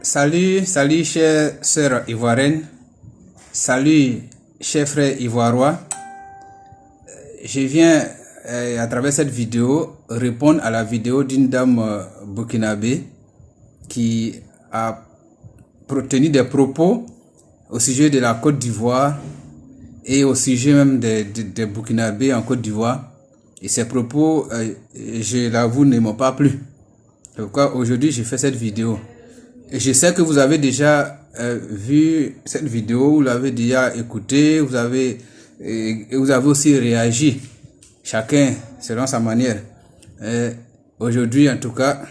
Salut chers sœurs ivoiriennes, salut chers frères ivoirois. Je viens à travers cette vidéo répondre à la vidéo d'une dame burkinabé qui a tenu des propos au sujet de la Côte d'Ivoire et au sujet même des Burkinabés en Côte d'Ivoire. Et ces propos, je l'avoue, ne m'ont pas plu. Pourquoi aujourd'hui je fais cette vidéo. Et je sais que vous avez déjà vu cette vidéo, vous l'avez déjà écoutée, vous avez aussi réagi, chacun selon sa manière. Aujourd'hui en tout cas,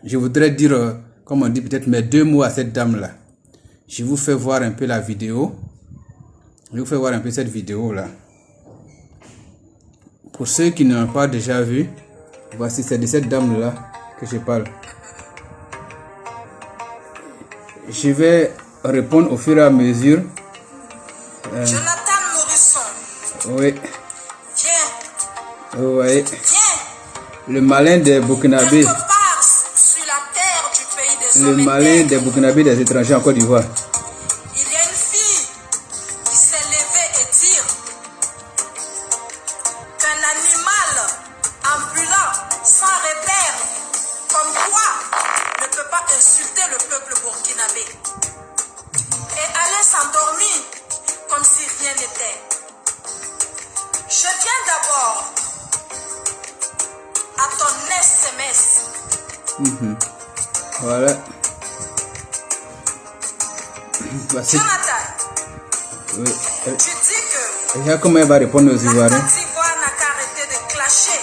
je voudrais dire, comme on dit peut-être mes deux mots à cette dame-là. Je vous fais voir un peu la vidéo. Je vous fais voir un peu cette vidéo-là. Pour ceux qui n'ont pas déjà vu, voici, c'est de cette dame-là que je parle. Je vais répondre au fur et à mesure. Jonathan Morisson. Oui. Viens. Oui. Viens. Le malin des Burkinabés. Quelque part sur la terre du pays des Le hommes malin éternels, des Burkinabés des étrangers en Côte d'Ivoire. il y a une fille qui s'est levée et dit qu'un animal ambulant sans repère comme toi ne peut pas insulter le peuple burkinabé et aller s'endormir comme si rien n'était. Je viens d'abord à ton SMS. Voilà. Voici. Jonathan, Oui. tu dis que Regarde comment elle va répondre aux la Ivoiriens. Côte d'Ivoire n'a qu'à arrêter de clasher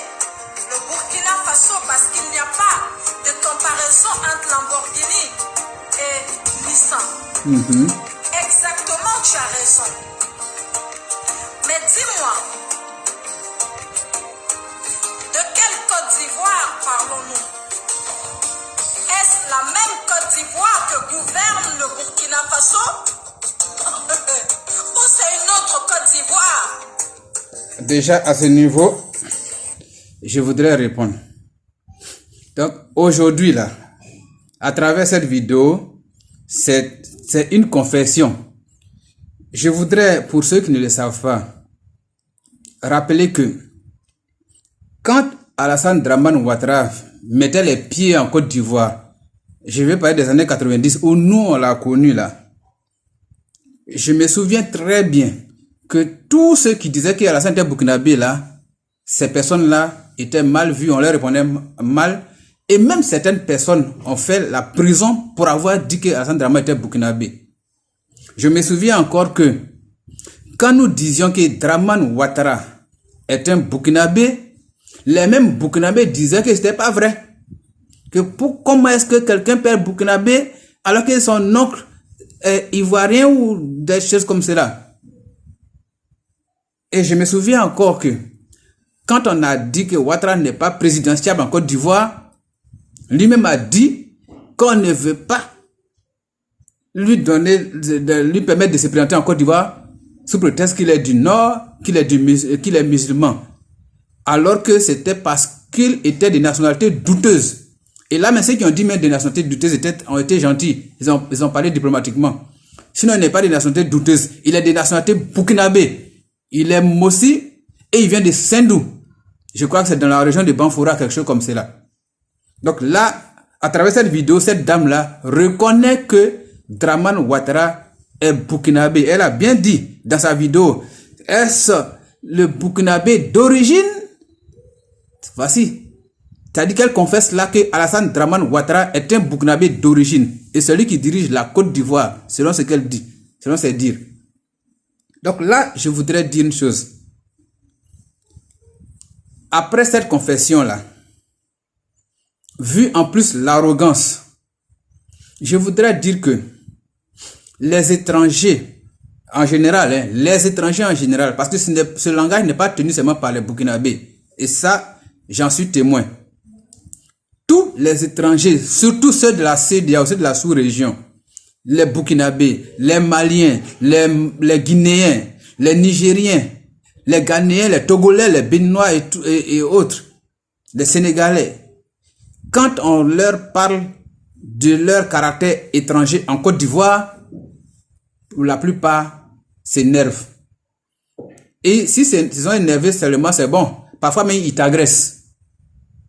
le Burkina Faso parce qu'il n'y a pas de comparaison entre Lamborghini et Nissan. Exactement, tu as raison. Mais dis-moi, de quelle Côte d'Ivoire parlons-nous? Est-ce la même Côte d'Ivoire que gouverne le Burkina Faso? Ou c'est une autre Côte d'Ivoire? Déjà à ce niveau, je voudrais répondre. Donc aujourd'hui là, à travers cette vidéo, c'est une confession. Je voudrais, pour ceux qui ne le savent pas, rappeler que quand Alassane Dramane Ouattara mettait les pieds en Côte d'Ivoire, je vais parler des années 90 où nous on l'a connu là. Je me souviens très bien que tous ceux qui disaient qu'Alassane était burkinabé là, ces personnes-là étaient mal vues, on leur répondait mal. Et même certaines personnes ont fait la prison pour avoir dit qu'Alassane Dramane était burkinabé. Je me souviens encore que quand nous disions que Dramane Ouattara est un burkinabé, les mêmes burkinabés disaient que c'était pas vrai. Comment est-ce que quelqu'un peut être burkinabé alors que son oncle est ivoirien ou des choses comme cela? Et je me souviens encore que quand on a dit que Ouattara n'est pas présidentiable en Côte d'Ivoire, lui-même a dit qu'on ne veut pas lui permettre de se présenter en Côte d'Ivoire sous prétexte qu'il est du Nord, qu'il est musulman. Alors que c'était parce qu'il était de nationalité douteuse. Et là, mais ceux qui ont dit même des nationalités douteuses ont été gentils. Ils ont parlé diplomatiquement. Sinon, il n'est pas des nationalités douteuses. Il est des nationalités burkinabé. Il est Mossi et il vient de Sendou. Je crois que c'est dans la région de Banfoura, quelque chose comme cela. Donc là, à travers cette vidéo, cette dame-là reconnaît que Dramane Ouattara est burkinabé. Elle a bien dit dans sa vidéo, est-ce le burkinabé d'origine? Voici. C'est-à-dire qu'elle confesse là que Alassane Dramane Ouattara est un burkinabé d'origine. Et celui qui dirige la Côte d'Ivoire, selon ce qu'elle dit, selon ses dires. Donc là, je voudrais dire une chose. Après cette confession-là, vu en plus l'arrogance, je voudrais dire que les étrangers en général, parce que ce langage n'est pas tenu seulement par les burkinabés. Et ça, j'en suis témoin. Tous les étrangers, surtout ceux de la CEDEAO, ceux de la sous-région, les Burkinabés, les Maliens, les Guinéens, les Nigériens, les Ghanéens, les Togolais, les Béninois et autres, les Sénégalais, quand on leur parle de leur caractère étranger en Côte d'Ivoire, pour la plupart, s'énervent. Et si ils sont énervés seulement, c'est bon. Parfois même, ils t'agressent.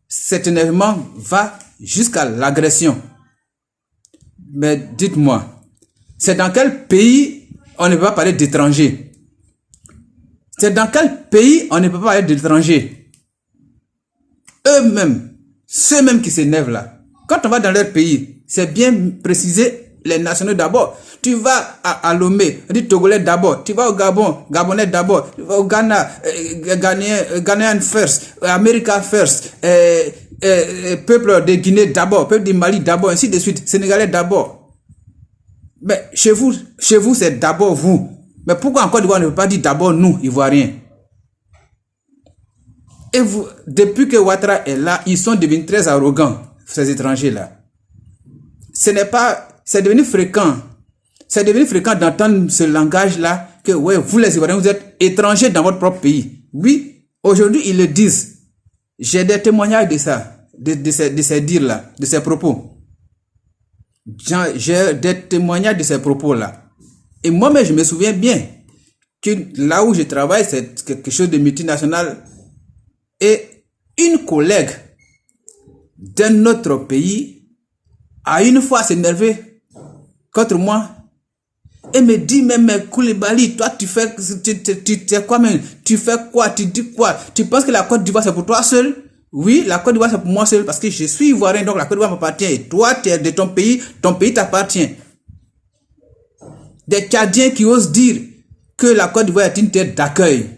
Cet énervement va jusqu'à l'agression. Mais dites-moi, c'est dans quel pays on ne peut pas parler d'étrangers? C'est dans quel pays on ne peut pas parler d'étrangers? Eux-mêmes, ceux-mêmes qui s'énervent là, quand on va dans leur pays, c'est bien précisé les nationaux d'abord. Tu vas à Lomé, on dit Togolais d'abord. Tu vas au Gabon, Gabonais d'abord. Tu vas au Ghana, Ghanéen first, America first, peuple de Guinée d'abord, peuple du Mali d'abord, ainsi de suite, Sénégalais d'abord. Mais chez vous c'est d'abord vous. Mais pourquoi en Côte d'Ivoire on ne peut pas dire d'abord nous, Ivoiriens? Et vous, depuis que Ouattara est là, ils sont devenus très arrogants, ces étrangers-là. C'est devenu fréquent. C'est devenu fréquent d'entendre ce langage-là, que ouais, vous les Ivoiriens, vous êtes étrangers dans votre propre pays. Oui, aujourd'hui, ils le disent. J'ai des témoignages de ça, de ces dires-là, de ces propos. J'ai des témoignages de ces propos-là. Et moi-même, je me souviens bien que là où je travaille, c'est quelque chose de multinational. Et une collègue d'un autre pays a une fois s'énervé contre moi et me dit, mais Koulibaly, toi tu fais quoi même? Tu fais quoi? Tu dis quoi? Tu penses que la Côte d'Ivoire c'est pour toi seul? Oui, la Côte d'Ivoire c'est pour moi seul parce que je suis ivoirien, donc la Côte d'Ivoire m'appartient. Et toi, tu es de ton pays t'appartient. Des Tchadiens qui osent dire que la Côte d'Ivoire est une terre d'accueil.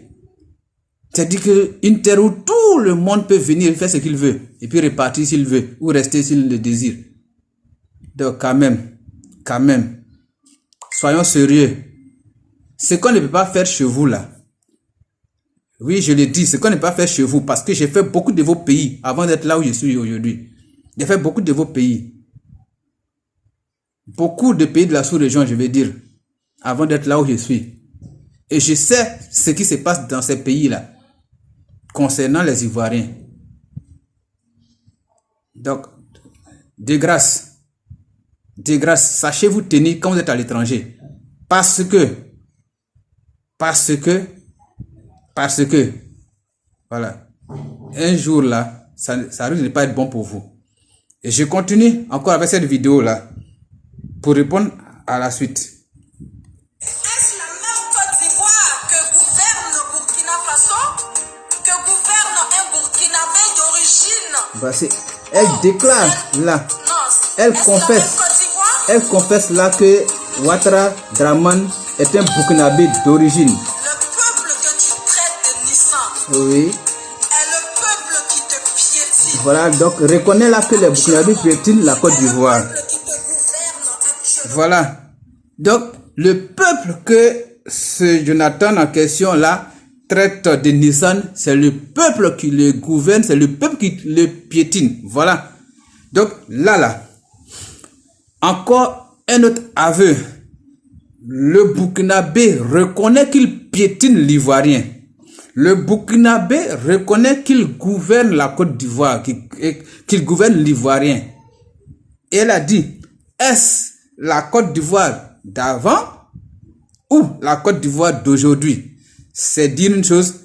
C'est-à-dire qu'une terre où tout le monde peut venir faire ce qu'il veut. Et puis repartir s'il veut. Ou rester s'il le désire. Donc quand même. Soyons sérieux. Ce qu'on ne peut pas faire chez vous là. Oui, je le dis. Ce qu'on ne peut pas faire chez vous. Parce que j'ai fait beaucoup de vos pays. Avant d'être là où je suis aujourd'hui. J'ai fait beaucoup de vos pays. Beaucoup de pays de la sous-région, je vais dire. Avant d'être là où je suis. Et je sais ce qui se passe dans ces pays-là. Concernant les Ivoiriens. Donc, de grâce, sachez-vous tenir quand vous êtes à l'étranger. Parce que, voilà, un jour là, ça risque de ne pas être bon pour vous. Et je continue encore avec cette vidéo là, pour répondre à la suite. Est-ce la même Côte d'Ivoire que gouverne le Burkina Faso, que gouverne un Burkinabé d'origine? Bah elle déclare là, elle confesse là que Ouattara Draman est un Burkinabé d'origine. Le peuple que tu traites de Nissan Oui. est le peuple qui te piétine. Voilà, donc reconnais là que les Burkinabés piétinent la Côte d'Ivoire. Voilà. Donc, le peuple que ce Jonathan en question là traite de Nissan, c'est le peuple qui le gouverne, c'est le peuple qui le piétine. Voilà. Donc, là. Encore un autre aveu. Le Burkinabé reconnaît qu'il piétine l'Ivoirien. Le Burkinabé reconnaît qu'il gouverne la Côte d'Ivoire, qu'il gouverne l'Ivoirien. Et elle a dit, est-ce la Côte d'Ivoire d'avant ou la Côte d'Ivoire d'aujourd'hui? C'est dire une chose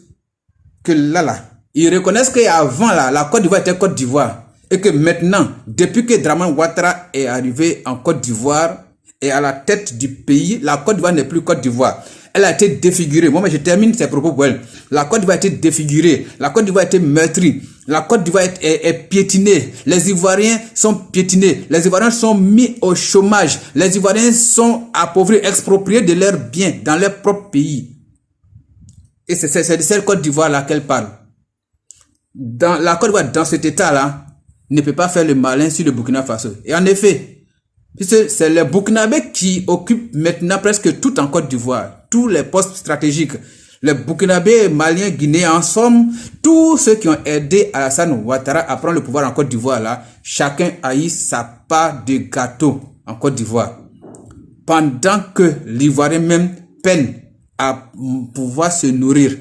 que là, ils reconnaissent qu'avant la Côte d'Ivoire était Côte d'Ivoire. Et que maintenant, depuis que Draman Ouattara est arrivé en Côte d'Ivoire et à la tête du pays, la Côte d'Ivoire n'est plus Côte d'Ivoire. Elle a été défigurée. Moi, je termine ces propos pour elle. La Côte d'Ivoire a été défigurée. La Côte d'Ivoire a été meurtrie. La Côte d'Ivoire est piétinée. Les Ivoiriens sont piétinés. Les Ivoiriens sont mis au chômage. Les Ivoiriens sont appauvris, expropriés de leurs biens dans leur propre pays. Et c'est de cette Côte d'Ivoire-là qu'elle parle. Dans la Côte d'Ivoire, dans cet état-là, ne peut pas faire le malin sur le Burkina Faso. Et en effet, puisque c'est les Burkinabés qui occupent maintenant presque tout en Côte d'Ivoire, tous les postes stratégiques. Les Burkinabés, Maliens, Guinéens, en somme, tous ceux qui ont aidé Alassane Ouattara à prendre le pouvoir en Côte d'Ivoire, là, chacun a eu sa part de gâteau en Côte d'Ivoire. Pendant que l'Ivoirien même peine à pouvoir se nourrir.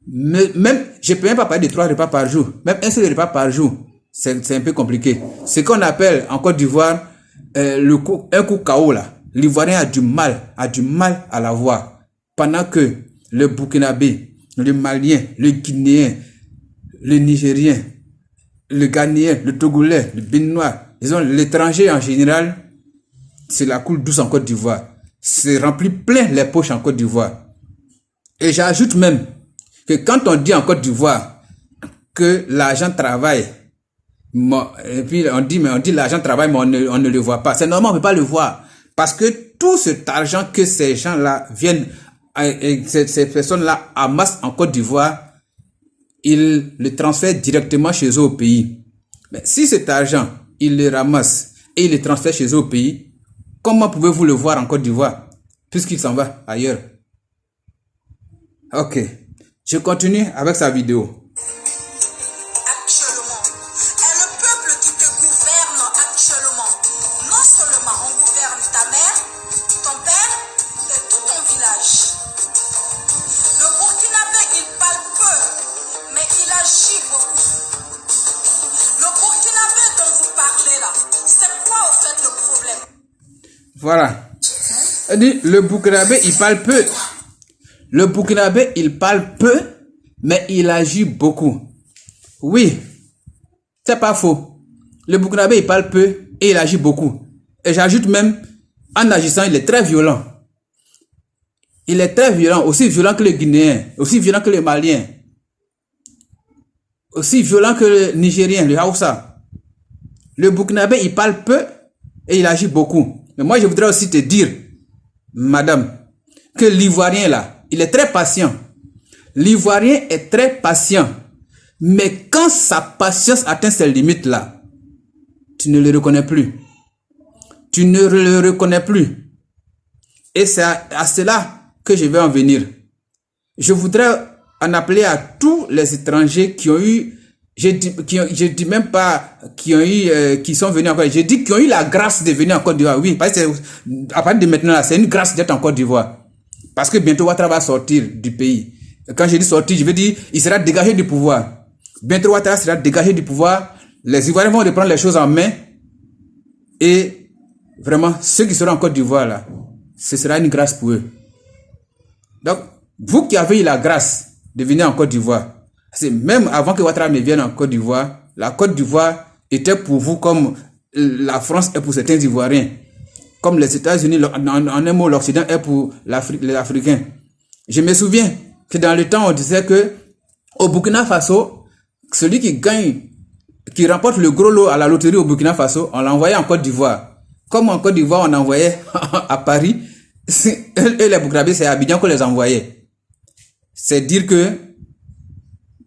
Même, je ne peux même pas parler de 3 repas par jour, même un seul repas par jour. c'est un peu compliqué. Ce qu'on appelle en Côte d'Ivoire un coup KO là. L'Ivoirien a du mal à l'avoir. Pendant que le Burkinabé, le Malien, le Guinéen, le Nigérien, le Ghanéen, le Togolais, le Béninois, ils ont l'étranger en général, c'est la coule douce en Côte d'Ivoire. C'est rempli plein les poches en Côte d'Ivoire. Et j'ajoute même que quand on dit en Côte d'Ivoire que l'argent travaille, et puis on dit l'argent travaille, mais on ne le voit pas. C'est normal, on ne peut pas le voir. Parce que tout cet argent que ces gens-là viennent, ces personnes-là amassent en Côte d'Ivoire, ils le transfèrent directement chez eux au pays. Mais si cet argent, ils le ramassent et ils le transfèrent chez eux au pays, comment pouvez-vous le voir en Côte d'Ivoire, puisqu'il s'en va ailleurs? Ok, je continue avec sa vidéo. Actuellement, et le peuple qui te gouverne actuellement, non seulement on gouverne ta mère, ton père et tout ton village. Le Burkinabé, il parle peu, mais il agit beaucoup. Le Burkinabé dont vous parlez là, c'est quoi au fait le problème? Voilà. Elle dit, le Burkinabé, il parle peu. Le Burkinabé, il parle peu, mais il agit beaucoup. Oui, c'est pas faux. Le Burkinabé, il parle peu et il agit beaucoup. Et j'ajoute même, en agissant, il est très violent. Il est très violent, aussi violent que le Guinéen, aussi violent que le Malien, aussi violent que le Nigérien, le Hausa. Le Burkinabé, il parle peu et il agit beaucoup. Mais moi, je voudrais aussi te dire, madame, que l'Ivoirien là, il est très patient. L'Ivoirien est très patient. Mais quand sa patience atteint ses limites là, tu ne le reconnais plus. Tu ne le reconnais plus. Et c'est à cela que je vais en venir. Je voudrais en appeler à tous les étrangers qui ont eu, je dis même pas qui ont eu, qui sont venus en Côte d'Ivoire, je dis qui ont eu la grâce de venir en Côte d'Ivoire. Oui, parce que à partir de maintenant là, c'est une grâce d'être en Côte d'Ivoire. Parce que bientôt Ouattara va sortir du pays. Quand je dis sortir, je veux dire, il sera dégagé du pouvoir. Bientôt Ouattara sera dégagé du pouvoir. Les Ivoiriens vont reprendre les choses en main. Et vraiment, ceux qui seront en Côte d'Ivoire là, ce sera une grâce pour eux. Donc, vous qui avez eu la grâce de venir en Côte d'Ivoire, c'est même avant que Ouattara ne vienne en Côte d'Ivoire, la Côte d'Ivoire était pour vous comme la France est pour certains Ivoiriens. Comme les États-Unis, en un mot, l'Occident est pour les Africains. Je me souviens que dans le temps, on disait que au Burkina Faso, celui qui gagne, qui remporte le gros lot à la loterie au Burkina Faso, on l'envoyait en Côte d'Ivoire. Comme en Côte d'Ivoire, on envoyait à Paris, et les Burkinabés, c'est à Abidjan qu'on les envoyait. C'est dire que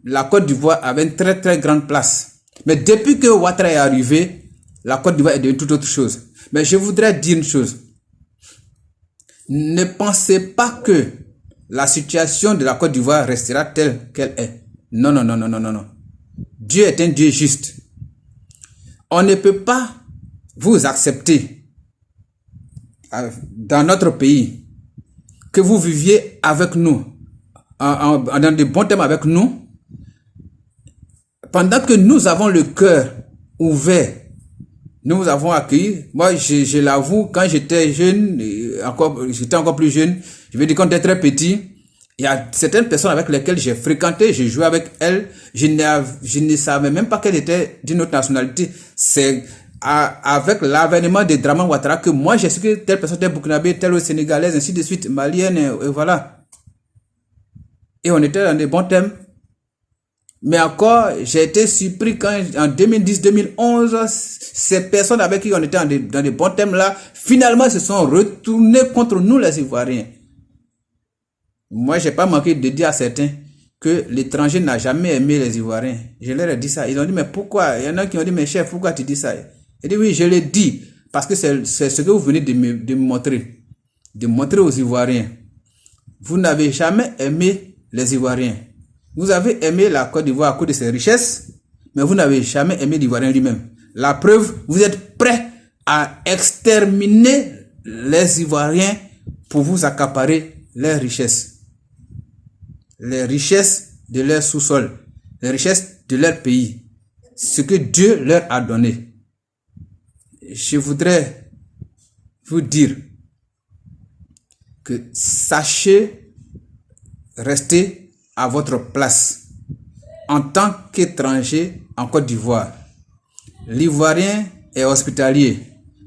la Côte d'Ivoire avait une très très grande place. Mais depuis que Ouattara est arrivé, la Côte d'Ivoire est devenue toute autre chose. Mais je voudrais dire une chose. Ne pensez pas que la situation de la Côte d'Ivoire restera telle qu'elle est. Non, non, non, non, non, non, non. Dieu est un Dieu juste. On ne peut pas vous accepter dans notre pays que vous viviez avec nous, dans de bons termes avec nous, pendant que nous avons le cœur ouvert. Nous vous avons accueilli. Moi, je l'avoue, quand j'étais jeune, j'étais encore plus jeune, je veux dire quand j'étais très petit, il y a certaines personnes avec lesquelles j'ai fréquenté, j'ai joué avec elles, je ne savais même pas qu'elles étaient d'une autre nationalité. C'est avec l'avènement de Draman Ouattara que moi j'ai su que telle personne était burkinabé, telle sénégalaise, ainsi de suite, malienne, et voilà. Et on était dans des bons thèmes. Mais encore, j'ai été surpris quand en 2010-2011, ces personnes avec qui on était dans des bons thèmes là, finalement se sont retournées contre nous les Ivoiriens. Moi, j'ai pas manqué de dire à certains que l'étranger n'a jamais aimé les Ivoiriens. Je leur ai dit ça. Ils ont dit, mais pourquoi? Il y en a qui ont dit, mais chef, pourquoi tu dis ça? J'ai dit, oui, je l'ai dit. Parce que c'est ce que vous venez de me montrer. De montrer aux Ivoiriens. Vous n'avez jamais aimé les Ivoiriens. Vous avez aimé la Côte d'Ivoire à cause de ses richesses, mais vous n'avez jamais aimé l'Ivoirien lui-même. La preuve, vous êtes prêts à exterminer les Ivoiriens pour vous accaparer leurs richesses. Les richesses de leur sous-sol, les richesses de leur pays. ce que Dieu leur a donné. Je voudrais vous dire que sachez rester à votre place en tant qu'étranger en Côte d'Ivoire. L'Ivoirien est hospitalier,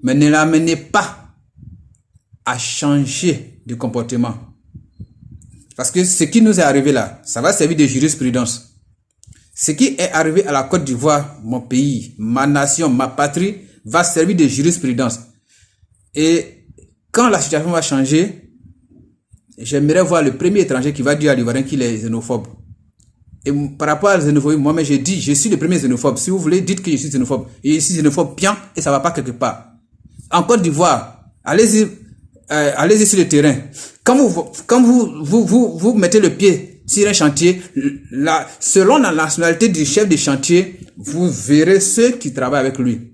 mais ne l'amenez pas à changer de comportement. Parce que ce qui nous est arrivé là, ça va servir de jurisprudence. Ce qui est arrivé à la Côte d'Ivoire, mon pays, ma nation, ma patrie, va servir de jurisprudence. Et quand la situation va changer, j'aimerais voir le premier étranger qui va dire à l'Ivoirien qu'il est xénophobe. Et par rapport à la xénophobie, moi-même j'ai dit, je suis le premier xénophobe. Si vous voulez, dites que je suis xénophobe. Et je suis xénophobe bien et ça ne va pas quelque part. En Côte d'Ivoire, allez-y sur le terrain. Quand vous mettez le pied sur un chantier, selon la nationalité du chef de chantier, vous verrez ceux qui travaillent avec lui.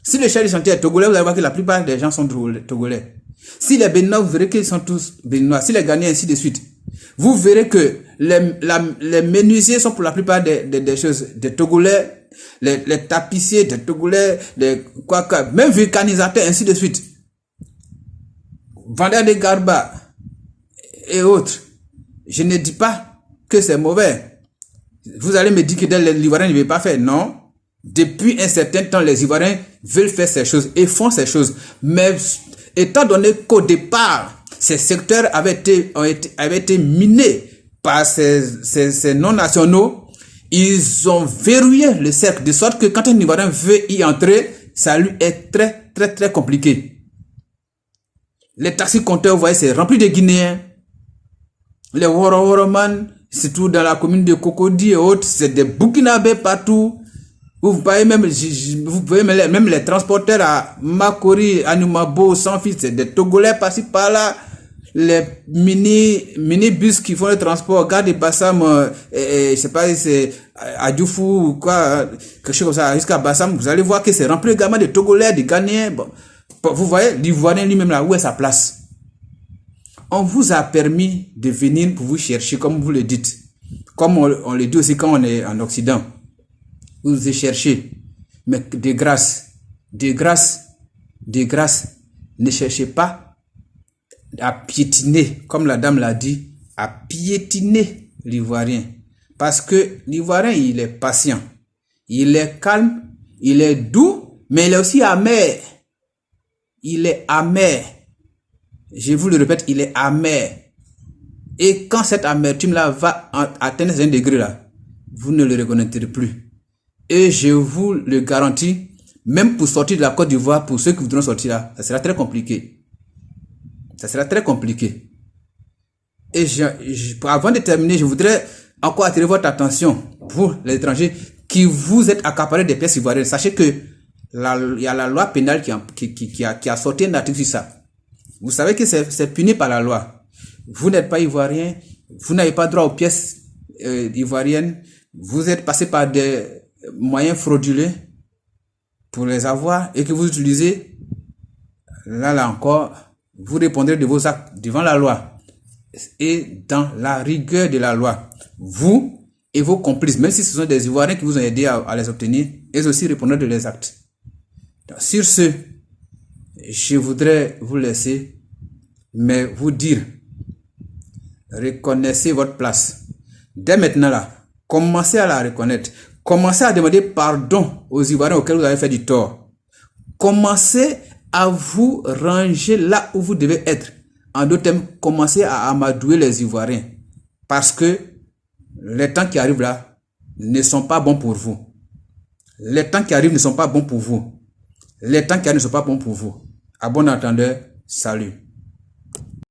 Si le chef de chantier est togolais, vous allez voir que la plupart des gens sont togolais. Si les béninois, vous verrez qu'ils sont tous béninois. Si les Ghanéens, ainsi de suite. Vous verrez que les menuisiers sont pour la plupart des choses, des Togolais, les tapissiers, des Togolais, même vulcanisateurs, ainsi de suite. Vendeurs de garba et autres. Je ne dis pas que c'est mauvais. Vous allez me dire que l'Ivoirien ne veut pas faire. Non. Depuis un certain temps, les Ivoiriens veulent faire ces choses et font ces choses. Mais étant donné qu'au départ, ces secteurs avaient été minés par ces non-nationaux, ils ont verrouillé le cercle, de sorte que quand un Ivoirien veut y entrer, ça lui est très, très, très compliqué. Les taxis-compteurs, vous voyez, c'est rempli de Guinéens. Les Woro-Woroman, surtout dans la commune de Cocody et autres, c'est des Burkinabés partout. Vous voyez même les transporteurs à Makori, à Numabo, sans fils, c'est des Togolais par-ci par-là. Les mini-bus qui font le transport, Garde Bassam, je sais pas si c'est à Dioufou ou quoi, quelque chose comme ça, jusqu'à Bassam, vous allez voir que c'est rempli également de Togolais, de Ghanéens. Bon, vous voyez, l'Ivoirien lui-même là, où est sa place? On vous a permis de venir pour vous chercher, comme vous le dites. Comme on le dit aussi quand on est en Occident. Vous vous cherchez. Mais de grâce, ne cherchez pas à piétiner, comme la dame l'a dit, à piétiner l'Ivoirien. Parce que l'Ivoirien, il est patient, il est calme, il est doux, mais il est aussi amer. Il est amer. Je vous le répète, il est amer. Et quand cette amertume-là va atteindre un degré là, vous ne le reconnaîtrez plus. Et je vous le garantis, même pour sortir de la Côte d'Ivoire, pour ceux qui voudront sortir là, ça sera très compliqué. Ça sera très compliqué. Et avant de terminer, je voudrais encore attirer votre attention, vous les étrangers, qui vous êtes accaparés des pièces ivoiriennes. Sachez que il y a la loi pénale qui a sorti un article sur ça. Vous savez que c'est puni par la loi. Vous n'êtes pas ivoirien, vous n'avez pas droit aux pièces ivoiriennes, vous êtes passé par des moyens frauduleux pour les avoir et que vous utilisez, là encore, vous répondrez de vos actes devant la loi et dans la rigueur de la loi. Vous et vos complices, même si ce sont des Ivoiriens qui vous ont aidé à les obtenir, ils aussi répondront de leurs actes. Donc, sur ce, je voudrais vous laisser, mais vous dire, reconnaissez votre place. Dès maintenant là, commencez à la reconnaître. Commencez à demander pardon aux Ivoiriens auxquels vous avez fait du tort. Commencez à vous ranger là où vous devez être. En d'autres termes, commencez à amadouer les Ivoiriens. Parce que les temps qui arrivent là ne sont pas bons pour vous. Les temps qui arrivent ne sont pas bons pour vous. Les temps qui arrivent ne sont pas bons pour vous. À bon entendeur, salut.